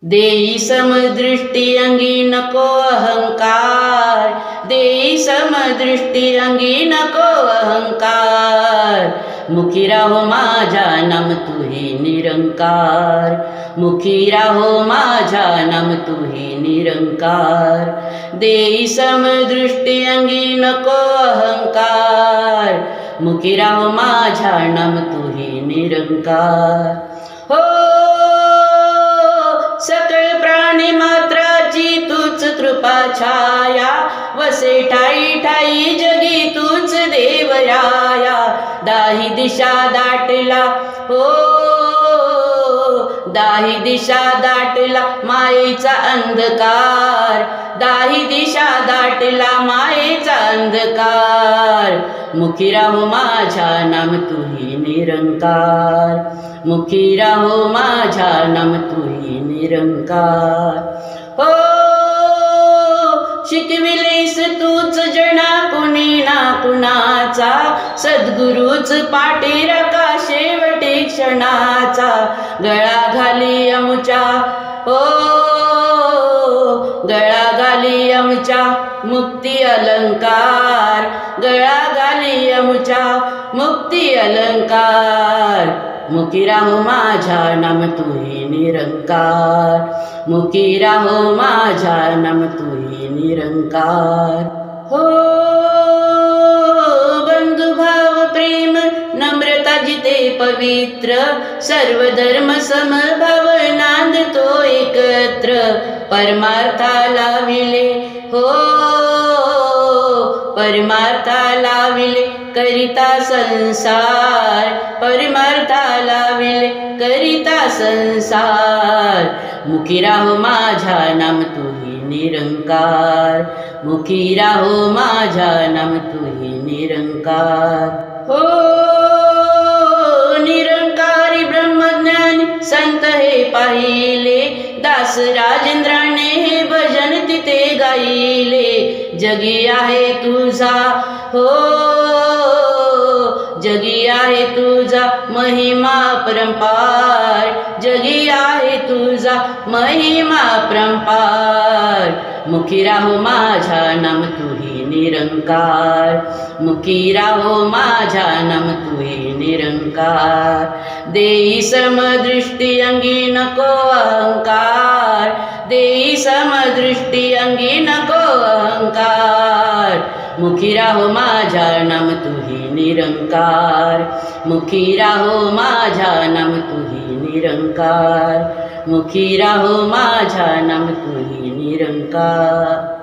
देई समदृष्टी अंगी नको अहंकार, देई समदृष्टी अंगी नको अहंकार. मुखी राहो माझ्या नाम तुही निरंकार, मुखी राहो माझ्या नाम तुही निरंकार. देई समदृष्टी अंगी नको अहंकार, मुखी राहो माझ्या नाम तुही निरंकार. हो सकळ प्राणी मात्राची तूच कृपा छाया, वसे ठाई ठाई जगी तूच देवराया. दाही दिशा दाटला हो, दाही दिशा दाटला मायेचा अंधकार, दाही दिशा दाटला मायेचा अंधकार. मुखी राहो माझ्या नाम तुही निरंकार, मुखी राहो माझ्या नाम तुही निरंकार. हो शिकविलेस तूच जना कुणी ना कुणाचा, सद्गुरूच पाठीराखा शेवटी क्षणाचा. गळा घाली आमच्या हो, गळा घाली आमच्या मुक्ती अलंकार, गळा घाली आमच्या मुक्ती अलंकार. मुखी राहो माझ्या नाम तुही निरंकार, मुखी राहो माझ्या नाम तुही निरंकार. हो बंधुभाव प्रेम नम्रता जिते पवित्र, सर्व धर्म समभाव नांदतो एकत्र. परमार्थाला विले हो, परमार्थाला विले करिता संसार, परमार्थाला विले करिता संसार. मुखी राहो माझ्या नाम तुही निरंकार, मुखी राहो माझ्या नाम तुही निरंकार. हो निरंकारी ब्रह्मज्ञानी संत हे पाहिले, दास राजेंद्राने हे भजन तिथे गायले. जगी आहे तुझा हो, जगी आहे तुझा महिमा परंपार, जगी आहे तुझा महिमा परंपार. मुखी राहो माझ्या नाम तुही निरंकार, मुखी राहो माझ्या नाम तुही निरंकार. देई समदृष्टी अंगी नको अहंकार, देई समदृष्टी अंगी नको अहंकार. मुखी राहो माझ्या नाम तुही निरंकार, मुखी राहो माझ्या नाम तुही निरंकार, मुखी राहो माझ्या नाम तुही निरंकार.